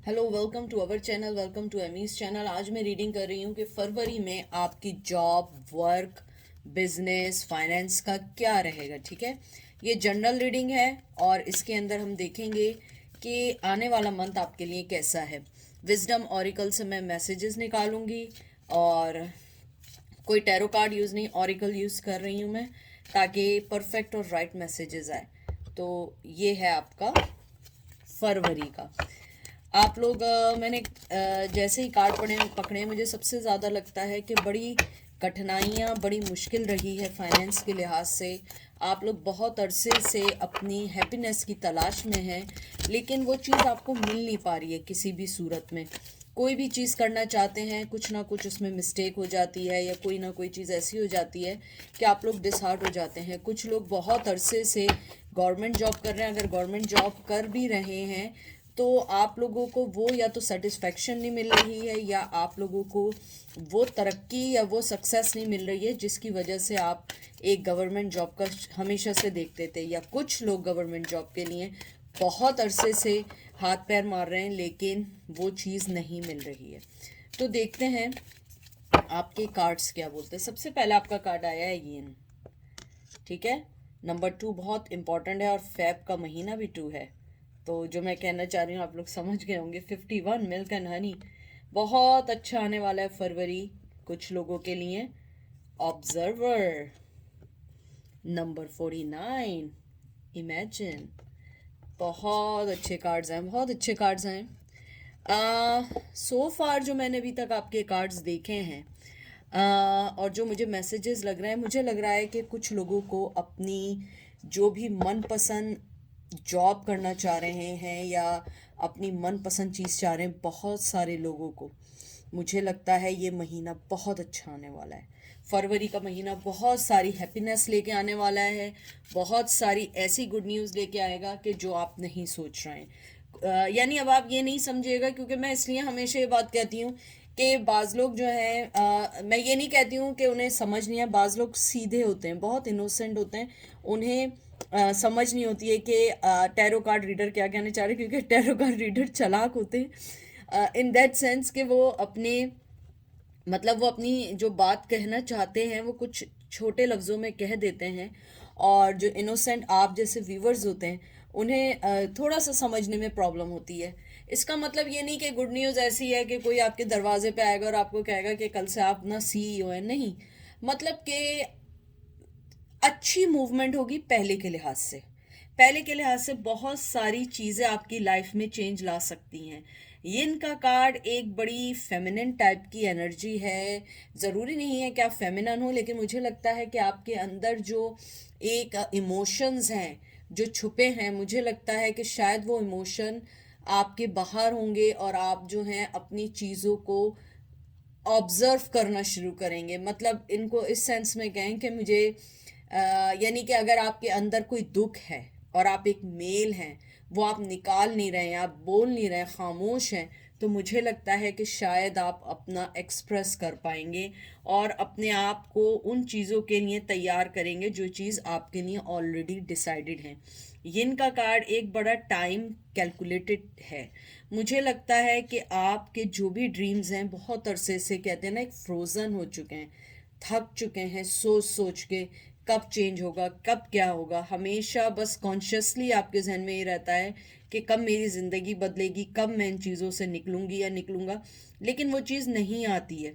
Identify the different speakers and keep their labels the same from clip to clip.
Speaker 1: Hello, welcome to our channel, welcome to Amy's channel. आज मैं reading कर रही हूँ कि फरवरी में आपकी जॉब, वर्क, बिजनेस, फाइनेंस का क्या रहेगा। ठीक है, ये जनरल रीडिंग है और इसके अंदर हम देखेंगे कि आने वाला मंथ आपके लिए कैसा है। विजडम ऑरिकल से मैं मैसेजेस निकालूंगी और कोई टैरो कार्ड यूज़ नहीं, ऑरिकल यूज़ कर रही हूँ मैं, ताकि परफेक्ट और राइट मैसेजेस आए। तो ये है आपका फरवरी का। आप लोग मैंने जैसे ही कार्ड पकड़े मुझे सबसे ज़्यादा लगता है कि बड़ी कठिनाइयाँ, बड़ी मुश्किल रही है फाइनेंस के लिहाज से। आप लोग बहुत अरसे से अपनी हैप्पीनेस की तलाश में हैं, लेकिन वो चीज़ आपको मिल नहीं पा रही है किसी भी सूरत में। कोई भी चीज़ करना चाहते हैं, कुछ ना कुछ उसमें मिस्टेक हो जाती है या कोई ना कोई चीज़ ऐसी हो जाती है कि आप लोग डिसहार्ट हो जाते हैं। कुछ लोग बहुत अरसे से गवर्नमेंट जॉब कर रहे हैं, अगर गवर्नमेंट जॉब कर भी रहे हैं तो आप लोगों को वो या तो सेटिस्फेक्शन नहीं मिल रही है या आप लोगों को वो तरक्की या वो सक्सेस नहीं मिल रही है जिसकी वजह से आप एक गवर्नमेंट जॉब का हमेशा से देखते थे। या कुछ लोग गवर्नमेंट जॉब के लिए बहुत अरसे से हाथ पैर मार रहे हैं लेकिन वो चीज़ नहीं मिल रही है। तो देखते हैं आपके कार्ड्स क्या बोलते हैं। सबसे पहले आपका कार्ड आया है येन। ठीक है, नंबर 2 बहुत इंपॉर्टेंट है और फेब का महीना भी 2 है। तो जो मैं कहना चाह रही हूँ आप लोग समझ गए होंगे। 51 मिल्क एंड हनी, बहुत अच्छा आने वाला है फरवरी कुछ लोगों के लिए। ऑब्जर्वर, नंबर 49 इमेजिन, बहुत अच्छे कार्ड्स हैं, बहुत अच्छे कार्ड्स हैं। सो फार जो मैंने अभी तक आपके कार्ड्स देखे हैं और जो मुझे मैसेजेस लग रहे हैं, मुझे लग रहा है कि कुछ लोगों को अपनी जो भी मनपसंद जॉब करना चाह रहे हैं या अपनी मनपसंद चीज़ चाह रहे हैं, बहुत सारे लोगों को मुझे लगता है ये महीना बहुत अच्छा आने वाला है। फरवरी का महीना बहुत सारी हैप्पीनेस लेके आने वाला है, बहुत सारी ऐसी गुड न्यूज़ लेके आएगा कि जो आप नहीं सोच रहे हैं। यानी अब आप ये नहीं समझिएगा, क्योंकि मैं इसलिए हमेशा ये बात कहती हूँ कि बाज़ लोग जो हैं, मैं ये नहीं कहती हूँ कि उन्हें समझ नहीं है। बाज़ लोग सीधे होते हैं, बहुत इनोसेंट होते हैं, उन्हें समझ नहीं होती है कि टैरो कार्ड रीडर क्या कहना चाह रहे हैं, क्योंकि टैरो कार्ड रीडर चालाक होते हैं इन दैट सेंस कि वो अपने मतलब वो अपनी जो बात कहना चाहते हैं वो कुछ छोटे लफ्ज़ों में कह देते हैं। और जो इनोसेंट आप जैसे व्यूवर्स होते हैं उन्हें थोड़ा सा समझने में प्रॉब्लम होती है। इसका मतलब ये नहीं कि गुड न्यूज़ ऐसी है कि कोई आपके दरवाजे पे आएगा और आपको कहेगा कि कल से आप ना सीईओ हैं, नहीं। मतलब कि अच्छी मूवमेंट होगी पहले के लिहाज से। पहले के लिहाज से बहुत सारी चीज़ें आपकी लाइफ में चेंज ला सकती हैं। यिन का कार्ड एक बड़ी फेमिनिन टाइप की एनर्जी है। ज़रूरी नहीं है कि आप फेमिनन हो, लेकिन मुझे लगता है कि आपके अंदर जो एक इमोशंस हैं जो छुपे हैं, मुझे लगता है कि शायद वो इमोशन आपके बाहर होंगे और आप जो हैं अपनी चीज़ों को ऑब्जर्व करना शुरू करेंगे। मतलब इनको इस सेंस में कहें कि मुझे यानी कि अगर आपके अंदर कोई दुख है और आप एक मेल हैं, वो आप निकाल नहीं रहे हैं, आप बोल नहीं रहे हैं, खामोश हैं, तो मुझे लगता है कि शायद आप अपना एक्सप्रेस कर पाएंगे और अपने आप को उन चीज़ों के लिए तैयार करेंगे जो चीज़ आपके लिए ऑलरेडी डिसाइडेड है। यिन का कार्ड एक बड़ा टाइम कैलकुलेटेड है। मुझे लगता है कि आपके जो भी ड्रीम्स हैं बहुत अरसे से, कहते हैं ना, एक फ्रोज़न हो चुके हैं, थक चुके हैं सोच सोच के कब चेंज होगा, कब क्या होगा। हमेशा बस कॉन्शियसली आपके जहन में ये रहता है कि कब मेरी ज़िंदगी बदलेगी, कब मैं इन चीज़ों से निकलूँगी या निकलूँगा, लेकिन वो चीज़ नहीं आती है।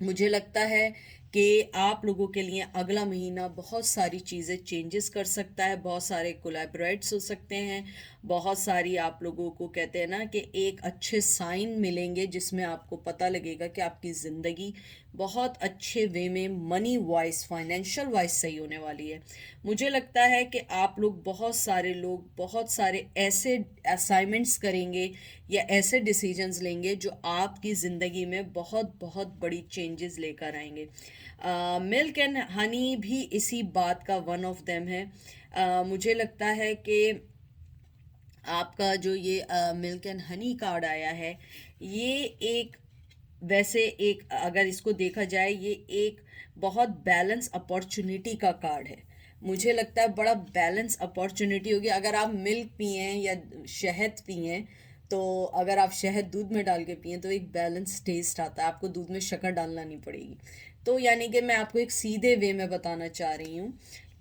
Speaker 1: मुझे लगता है कि आप लोगों के लिए अगला महीना बहुत सारी चीज़ें चेंजेस कर सकता है, बहुत सारे कोलैबोरेट्स हो सकते हैं, बहुत सारी आप लोगों को, कहते हैं ना, कि एक अच्छे साइन मिलेंगे जिसमें आपको पता लगेगा कि आपकी ज़िंदगी बहुत अच्छे वे में मनी वाइज, फाइनेंशियल वाइज सही होने वाली है। मुझे लगता है कि आप लोग, बहुत सारे लोग, बहुत सारे ऐसे असाइनमेंट्स करेंगे या ऐसे डिसीजंस लेंगे जो आपकी ज़िंदगी में बहुत बहुत बड़ी चेंजेस लेकर आएंगे। मिल्क एंड हनी भी इसी बात का वन ऑफ देम है। मुझे लगता है कि आपका जो ये मिल्क एंड हनी कार्ड आया है, ये एक, वैसे एक, अगर इसको देखा जाए, ये एक बहुत बैलेंस अपॉर्चुनिटी का कार्ड है। मुझे लगता है बड़ा बैलेंस अपॉर्चुनिटी होगी अगर आप मिल्क पिए या शहद पिए, तो अगर आप शहद दूध में डाल के पिए तो एक बैलेंस टेस्ट आता है, आपको दूध में शक्कर डालना नहीं पड़ेगी। तो यानी कि मैं आपको एक सीधे वे में बताना चाह रही हूँ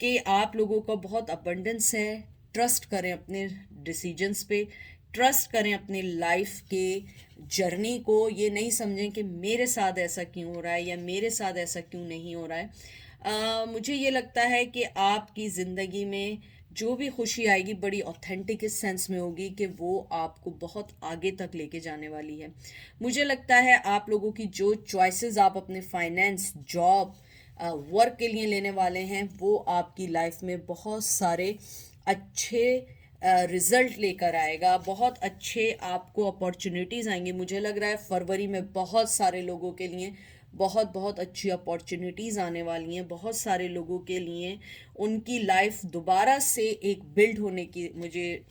Speaker 1: कि आप लोगों का बहुत अबंडेंस है। ट्रस्ट करें अपने डिसीजंस पे, ट्रस्ट करें अपने लाइफ के जर्नी को। ये नहीं समझें कि मेरे साथ ऐसा क्यों हो रहा है या मेरे साथ ऐसा क्यों नहीं हो रहा है। मुझे ये लगता है कि आपकी ज़िंदगी में जो भी खुशी आएगी बड़ी ऑथेंटिक इस सेंस में होगी कि वो आपको बहुत आगे तक लेके जाने वाली है। मुझे लगता है आप लोगों की जो चॉइसेस आप अपने फाइनेंस, जॉब, वर्क के लिए लेने वाले हैं वो आपकी लाइफ में बहुत सारे अच्छे रिजल्ट लेकर आएगा, बहुत अच्छे आपको अपॉर्चुनिटीज़ आएंगी। मुझे लग रहा है फरवरी में बहुत सारे लोगों के लिए बहुत बहुत अच्छी अपॉर्चुनिटीज़ आने वाली हैं। बहुत सारे लोगों के लिए उनकी लाइफ दोबारा से एक बिल्ड होने की मुझे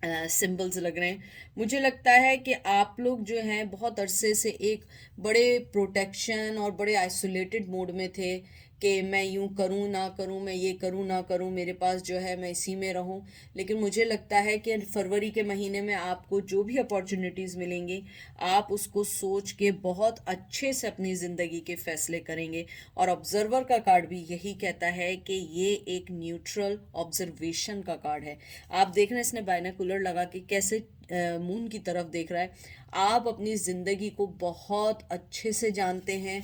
Speaker 1: सिंबल्स लग रहे हैं। मुझे लगता है कि आप लोग जो हैं बहुत अरसे से एक बड़े प्रोटेक्शन और बड़े आइसोलेटेड मोड में थे कि मैं यूं करूं ना करूं, मैं ये करूं ना करूं, मेरे पास जो है मैं इसी में रहूं। लेकिन मुझे लगता है कि फरवरी के महीने में आपको जो भी अपॉर्चुनिटीज़ मिलेंगी आप उसको सोच के बहुत अच्छे से अपनी ज़िंदगी के फैसले करेंगे। और ऑब्जर्वर का कार्ड भी यही कहता है कि ये एक न्यूट्रल ऑब्जर्वेशन का कार्ड है। आप देख रहे हैं इसने बाइनोकुलर लगा के कैसे मून की तरफ देख रहा है। आप अपनी ज़िंदगी को बहुत अच्छे से जानते हैं,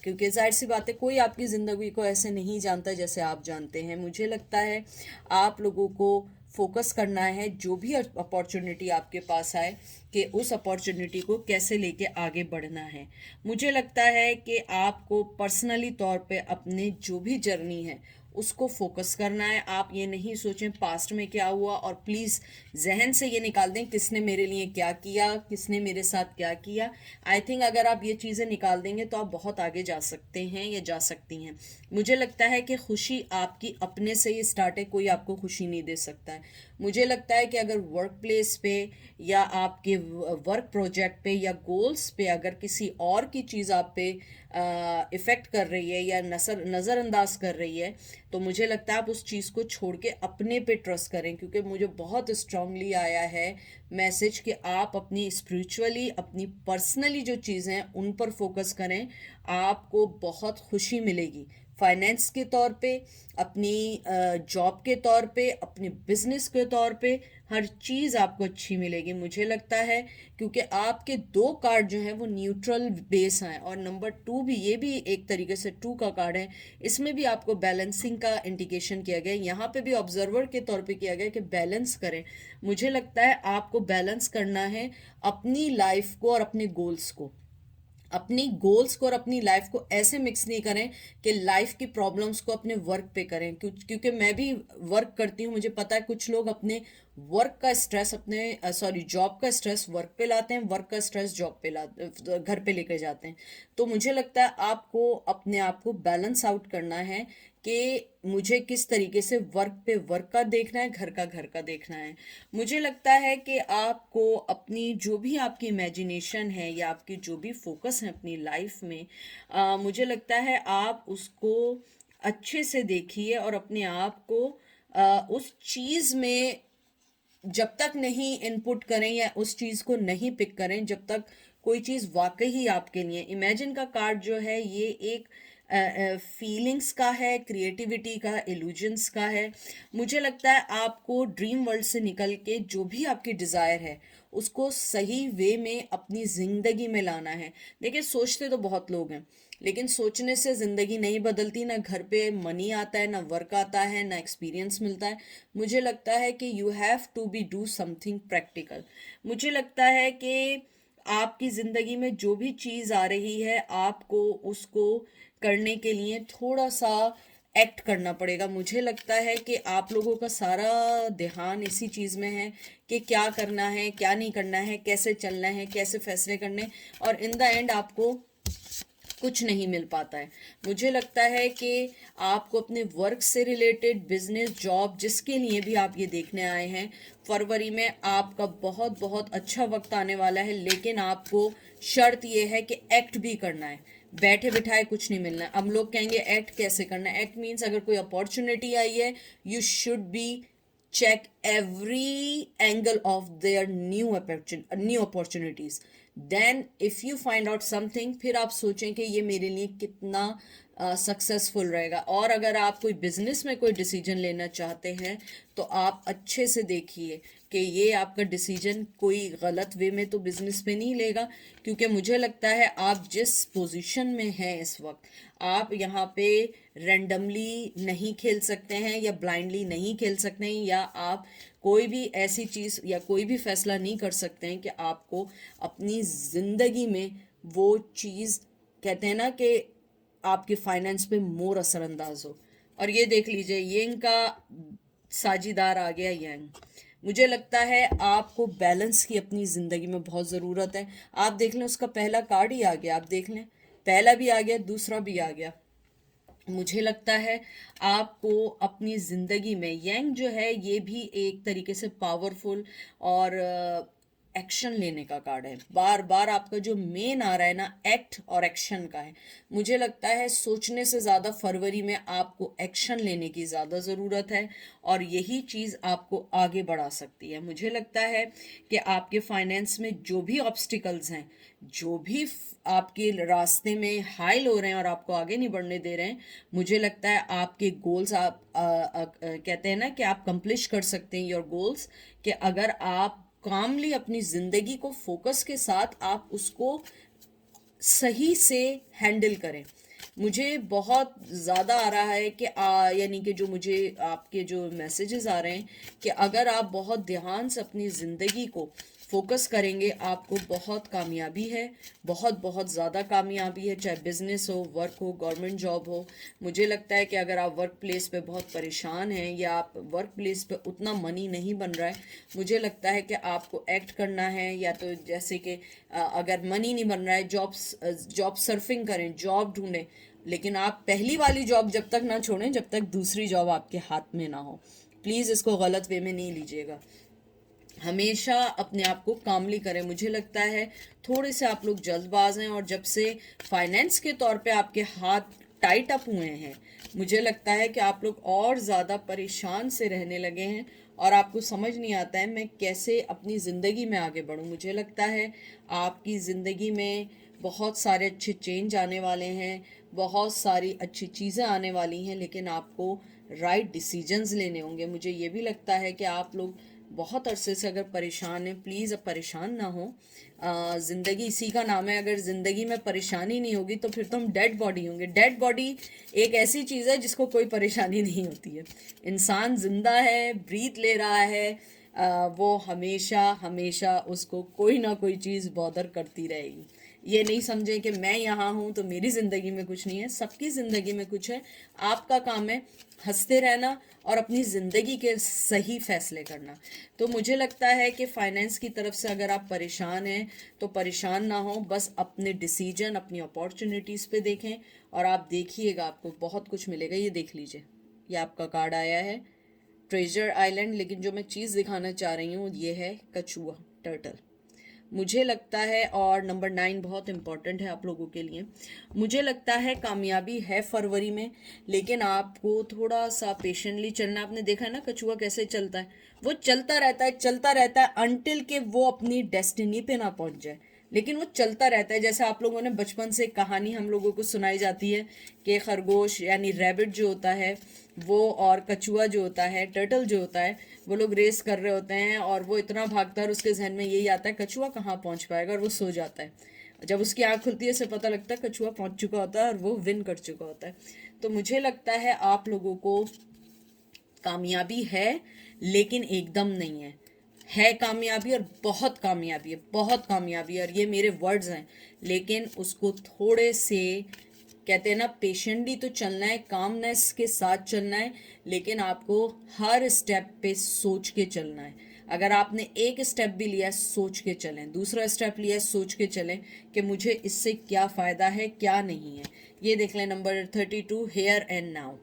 Speaker 1: क्योंकि जाहिर सी बात है कोई आपकी ज़िंदगी को ऐसे नहीं जानता जैसे आप जानते हैं। मुझे लगता है आप लोगों को फोकस करना है जो भी अपॉर्चुनिटी आपके पास आए कि उस अपॉर्चुनिटी को कैसे लेके आगे बढ़ना है। मुझे लगता है कि आपको पर्सनली तौर पे अपने जो भी जर्नी है उसको फोकस करना है। आप ये नहीं सोचें पास्ट में क्या हुआ, और प्लीज़ जहन से ये निकाल दें किसने मेरे लिए क्या किया, किसने मेरे साथ क्या किया। आई थिंक अगर आप ये चीज़ें निकाल देंगे तो आप बहुत आगे जा सकते हैं या जा सकती हैं। मुझे लगता है कि खुशी आपकी अपने से ही स्टार्ट है, कोई आपको खुशी नहीं दे सकता है। मुझे लगता है कि अगर वर्क प्लेस पे या आपके वर्क प्रोजेक्ट पे या गोल्स पे अगर किसी और की चीज़ आप पे इफ़ेक्ट कर रही है या नज़रअंदाज कर रही है तो मुझे लगता है आप उस चीज़ को छोड़ के अपने पे ट्रस्ट करें। क्योंकि मुझे बहुत स्ट्रांगली आया है मैसेज कि आप अपनी स्पिरिचुअली, अपनी पर्सनली जो चीज़ें हैं उन पर फोकस करें, आपको बहुत खुशी मिलेगी। फाइनेंस के तौर पे, अपनी जॉब के तौर पे, अपने बिजनेस के तौर पे, हर चीज़ आपको अच्छी मिलेगी मुझे लगता है। क्योंकि आपके दो कार्ड जो हैं वो न्यूट्रल बेस हैं, और नंबर टू भी, ये भी एक तरीके से टू का कार्ड है। इसमें भी आपको बैलेंसिंग का इंडिकेशन किया गया है। यहाँ पे भी ऑब्जर्वर के तौर पे किया गया कि बैलेंस करें। मुझे लगता है आपको बैलेंस करना है अपनी लाइफ को और अपने गोल्स को। अपनी गोल्स को और अपनी लाइफ को ऐसे मिक्स नहीं करें कि लाइफ की प्रॉब्लम्स को अपने वर्क पे करें। क्योंकि मैं भी वर्क करती हूँ, मुझे पता है कुछ लोग अपने वर्क का स्ट्रेस, अपने जॉब का स्ट्रेस वर्क पे लाते हैं, वर्क का स्ट्रेस जॉब पे घर पे लेकर जाते हैं। तो मुझे लगता है आपको अपने आप को बैलेंस आउट करना है कि मुझे किस तरीके से वर्क पे वर्क का देखना है, घर का देखना है। मुझे लगता है कि आपको अपनी जो भी आपकी इमेजिनेशन है या आपकी जो भी फोकस है अपनी लाइफ में, मुझे लगता है आप उसको अच्छे से देखिए और अपने आप को उस चीज़ में जब तक नहीं इनपुट करें या उस चीज़ को नहीं पिक करें जब तक कोई चीज़ वाकई ही आपके लिए। इमेजिन का कार्ड जो है ये एक फीलिंग्स का है, क्रिएटिविटी का, इल्यूजन्स का है। मुझे लगता है आपको ड्रीम वर्ल्ड से निकल के जो भी आपकी डिज़ायर है उसको सही वे में अपनी ज़िंदगी में लाना है। देखिए सोचते तो बहुत लोग हैं, लेकिन सोचने से ज़िंदगी नहीं बदलती। ना घर पे मनी आता है, ना वर्क आता है, ना एक्सपीरियंस मिलता है। मुझे लगता है कि you have to be do something practical. मुझे लगता है कि आपकी ज़िंदगी में जो भी चीज़ आ रही है आपको उसको करने के लिए थोड़ा सा एक्ट करना पड़ेगा। मुझे लगता है कि आप लोगों का सारा ध्यान इसी चीज़ में है कि क्या करना है, क्या नहीं करना है, कैसे चलना है, कैसे फैसले करने, और इन द एंड आपको कुछ नहीं मिल पाता है। मुझे लगता है कि आपको अपने वर्क से रिलेटेड, बिजनेस, जॉब, जिसके लिए भी आप ये देखने आए हैं, फरवरी में आपका बहुत बहुत अच्छा वक्त आने वाला है। लेकिन आपको शर्त ये है कि एक्ट भी करना है, बैठे बिठाए कुछ नहीं मिलना है। अब लोग कहेंगे एक्ट कैसे करना है। एक्ट मीन्स अगर कोई अपॉर्चुनिटी आई है, you should be check every angle of their new opportunities. Then if you find out something, फिर आप सोचें कि ये मेरे लिए कितना सक्सेसफुल रहेगा। और अगर आप कोई बिजनेस में कोई डिसीजन लेना चाहते हैं तो आप अच्छे से देखिए कि ये आपका डिसीजन कोई गलत वे में तो बिजनेस में नहीं लेगा, क्योंकि मुझे लगता है आप जिस पोजीशन में हैं इस वक्त, आप यहाँ पे रैंडमली नहीं खेल सकते हैं या ब्लाइंडली नहीं खेल सकते हैं, या आप कोई भी ऐसी चीज़ या कोई भी फैसला नहीं कर सकते हैं कि आपको अपनी ज़िंदगी में वो चीज़, कहते हैं ना कि आपके फाइनेंस पे मोर असरअंदाज हो। और ये देख लीजिए, यंग का साझीदार आ गया यंग। मुझे लगता है आपको बैलेंस की अपनी ज़िंदगी में बहुत ज़रूरत है। आप देख लें, उसका पहला कार्ड ही आ गया, आप देख लें, पहला भी आ गया, दूसरा भी आ गया। मुझे लगता है आपको अपनी ज़िंदगी में, यंग जो है ये भी एक तरीके से पावरफुल और एक्शन लेने का कार्ड है। बार बार आपका जो मेन आ रहा है ना, एक्ट और एक्शन का है। मुझे लगता है सोचने से ज़्यादा फरवरी में आपको एक्शन लेने की ज़्यादा ज़रूरत है, और यही चीज़ आपको आगे बढ़ा सकती है। मुझे लगता है कि आपके फाइनेंस में जो भी ऑब्स्टिकल्स हैं, जो भी आपके रास्ते में हाइल हो रहे हैं और आपको आगे नहीं बढ़ने दे रहे हैं, मुझे लगता है आपके गोल्स आप कहते हैं ना कि आप कंप्लीट कर सकते हैं योर गोल्स, कि अगर आप कामली अपनी ज़िंदगी को फोकस के साथ आप उसको सही से हैंडल करें। मुझे बहुत ज़्यादा आ रहा है कि यानी कि जो मुझे आपके जो मैसेजेस आ रहे हैं कि अगर आप बहुत ध्यान से अपनी ज़िंदगी को फोकस करेंगे, आपको बहुत कामयाबी है, बहुत बहुत ज़्यादा कामयाबी है, चाहे बिजनेस हो, वर्क हो, गवर्नमेंट जॉब हो। मुझे लगता है कि अगर आप वर्क प्लेस पे बहुत परेशान हैं या आप वर्क प्लेस पे उतना मनी नहीं बन रहा है, मुझे लगता है कि आपको एक्ट करना है। या तो जैसे कि अगर मनी नहीं बन रहा है, जॉब सर्फिंग करें, जॉब ढूंढें, लेकिन आप पहली वाली जॉब जब तक ना छोड़ें जब तक दूसरी जॉब आपके हाथ में ना हो। प्लीज़ इसको गलत वे में नहीं लीजिएगा, हमेशा अपने आप को कामली करें। मुझे लगता है थोड़े से आप लोग जल्दबाज हैं, और जब से फाइनेंस के तौर पे आपके हाथ टाइट अप हुए हैं, मुझे लगता है कि आप लोग और ज़्यादा परेशान से रहने लगे हैं, और आपको समझ नहीं आता है मैं कैसे अपनी ज़िंदगी में आगे बढ़ूं। मुझे लगता है आपकी ज़िंदगी में बहुत सारे अच्छे चेंज आने वाले हैं, बहुत सारी अच्छी चीज़ें आने वाली हैं, लेकिन आपको राइट डिसीजंस लेने होंगे। मुझे ये भी लगता है कि आप लोग बहुत अरसे से अगर परेशान हैं, प्लीज़ अब परेशान ना हो। ज़िंदगी इसी का नाम है, अगर ज़िंदगी में परेशानी नहीं होगी तो फिर तो हम डेड बॉडी होंगे। डेड बॉडी एक ऐसी चीज़ है जिसको कोई परेशानी नहीं होती है। इंसान जिंदा है, ब्रीथ ले रहा है, वो हमेशा हमेशा उसको कोई ना कोई चीज़ बॉदर करती रहेगी। ये नहीं समझे कि मैं यहाँ हूँ तो मेरी ज़िंदगी में कुछ नहीं है, सबकी ज़िंदगी में कुछ है। आपका काम है हंसते रहना और अपनी ज़िंदगी के सही फैसले करना। तो मुझे लगता है कि फाइनेंस की तरफ से अगर आप परेशान हैं तो परेशान ना हो, बस अपने डिसीजन, अपनी अपॉर्चुनिटीज़ पे देखें, और आप देखिएगा आपको बहुत कुछ मिलेगा। ये देख लीजिए, ये आपका कार्ड आया है, ट्रेजर आइलैंड। लेकिन जो मैं चीज़ दिखाना चाह रही हूँ ये है कछुआ, टर्टल। मुझे लगता है, और नंबर 9 बहुत इम्पॉर्टेंट है आप लोगों के लिए, मुझे लगता है कामयाबी है फरवरी में, लेकिन आपको थोड़ा सा पेशेंटली चलना। आपने देखा है ना कछुआ कैसे चलता है, वो चलता रहता है, चलता रहता है अनटिल के वो अपनी डेस्टिनी पे ना पहुंच जाए, लेकिन वो चलता रहता है। जैसे आप लोगों ने बचपन से कहानी हम लोगों को सुनाई जाती है कि खरगोश यानी रैबिट जो होता है वो, और कछुआ जो होता है, टर्टल जो होता है, वो लोग रेस कर रहे होते हैं और वो इतना भागता है और उसके जहन में यही आता है कछुआ कहाँ पहुँच पाएगा, और वो सो जाता है। जब उसकी आँख खुलती है उसे पता लगता है कछुआ पहुँच चुका होता है और वो विन कर चुका होता है। तो मुझे लगता है आप लोगों को कामयाबी है, लेकिन एकदम नहीं है कामयाबी, और बहुत कामयाबी है, बहुत कामयाबी है, और ये मेरे वर्ड्स हैं। लेकिन उसको थोड़े से, कहते हैं ना, पेशेंटली तो चलना है, कामनेस के साथ चलना है, लेकिन आपको हर स्टेप पे सोच के चलना है। अगर आपने एक स्टेप भी लिया है, सोच के चलें, दूसरा स्टेप लिया है, सोच के चलें कि मुझे इससे क्या फ़ायदा है, क्या नहीं है। ये देख लें नंबर 32, हेयर एंड नाउ।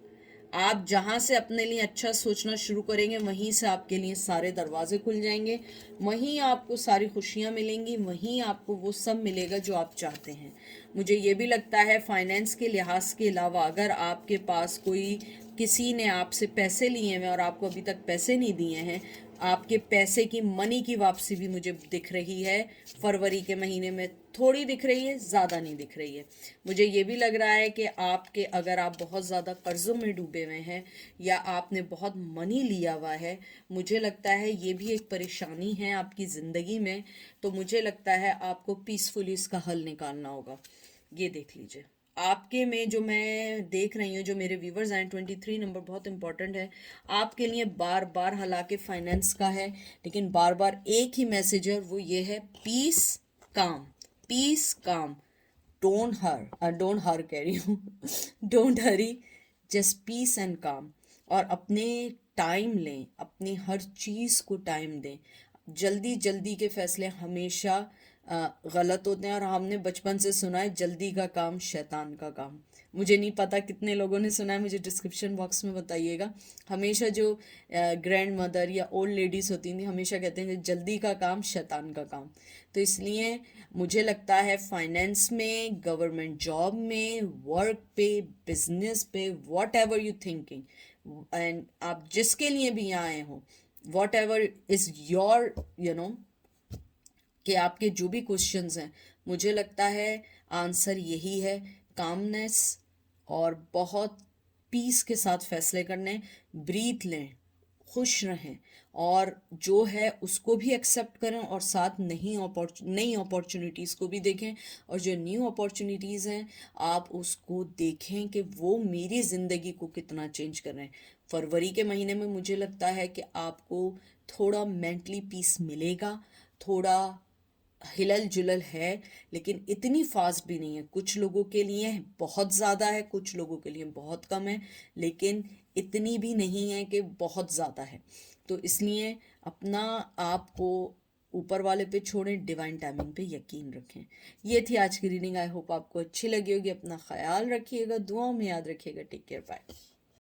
Speaker 1: आप जहाँ से अपने लिए अच्छा सोचना शुरू करेंगे, वहीं से आपके लिए सारे दरवाजे खुल जाएंगे, वहीं आपको सारी खुशियाँ मिलेंगी, वहीं आपको वो सब मिलेगा जो आप चाहते हैं। मुझे ये भी लगता है फाइनेंस के लिहाज के अलावा अगर आपके पास कोई किसी ने आपसे पैसे लिए हैं और आपको अभी तक पैसे नहीं दिए हैं, आपके पैसे की मनी की वापसी भी मुझे दिख रही है फरवरी के महीने में। थोड़ी दिख रही है, ज़्यादा नहीं दिख रही है। मुझे ये भी लग रहा है कि आपके अगर आप बहुत ज़्यादा कर्ज़ों में डूबे हुए हैं या आपने बहुत मनी लिया हुआ है, मुझे लगता है ये भी एक परेशानी है आपकी ज़िंदगी में। तो मुझे लगता है आपको पीसफुली इसका हल निकालना होगा। ये देख लीजिए आपके में जो मैं देख रही हूँ, जो मेरे व्यूवर्स हैं, 23 नंबर बहुत इंपॉर्टेंट है आपके लिए। बार बार हालांकि फाइनेंस का है, लेकिन बार बार एक ही मैसेज है और वो ये है पीस काम, पीस काम। डोंट हर कह रही हूँ don't hurry, just peace and calm. और अपने टाइम लें, अपनी हर चीज़ को टाइम दें। जल्दी जल्दी के फैसले हमेशा गलत होते हैं, और हमने बचपन से सुना है जल्दी का काम शैतान का काम। मुझे नहीं पता कितने लोगों ने सुना है, मुझे डिस्क्रिप्शन बॉक्स में बताइएगा। हमेशा जो ग्रैंड मदर या ओल्ड लेडीज़ होती थी हमेशा कहते हैं जल्दी का काम शैतान का काम। तो इसलिए मुझे लगता है फाइनेंस में, गवर्नमेंट जॉब में, वर्क पे, बिजनेस पे, what ever you thinking, and आप जिसके लिए भी यहाँ आए हो, वॉट एवर इज़ योर कि आपके जो भी क्वेश्चंस हैं, मुझे लगता है आंसर यही है, कामनेस और बहुत पीस के साथ फैसले करने। ब्रीथ लें, खुश रहें, और जो है उसको भी एक्सेप्ट करें, और साथ नई अपॉर्चुनिटीज़ को भी देखें। और जो न्यू अपॉर्चुनिटीज़ हैं आप उसको देखें कि वो मेरी ज़िंदगी को कितना चेंज कर रहे हैं। फरवरी के महीने में मुझे लगता है कि आपको थोड़ा मेंटली पीस मिलेगा, थोड़ा हिलल जुलल है, लेकिन इतनी फास्ट भी नहीं है। कुछ लोगों के लिए बहुत ज़्यादा है, कुछ लोगों के लिए बहुत कम है, लेकिन इतनी भी नहीं है कि बहुत ज़्यादा है। तो इसलिए अपना आप को ऊपर वाले पे छोड़ें, डिवाइन टाइमिंग पे यकीन रखें। ये थी आज की रीडिंग। आई होप आपको अच्छी लगी होगी। अपना ख्याल रखिएगा, दुआओं में याद रखिएगा। Take care, bye.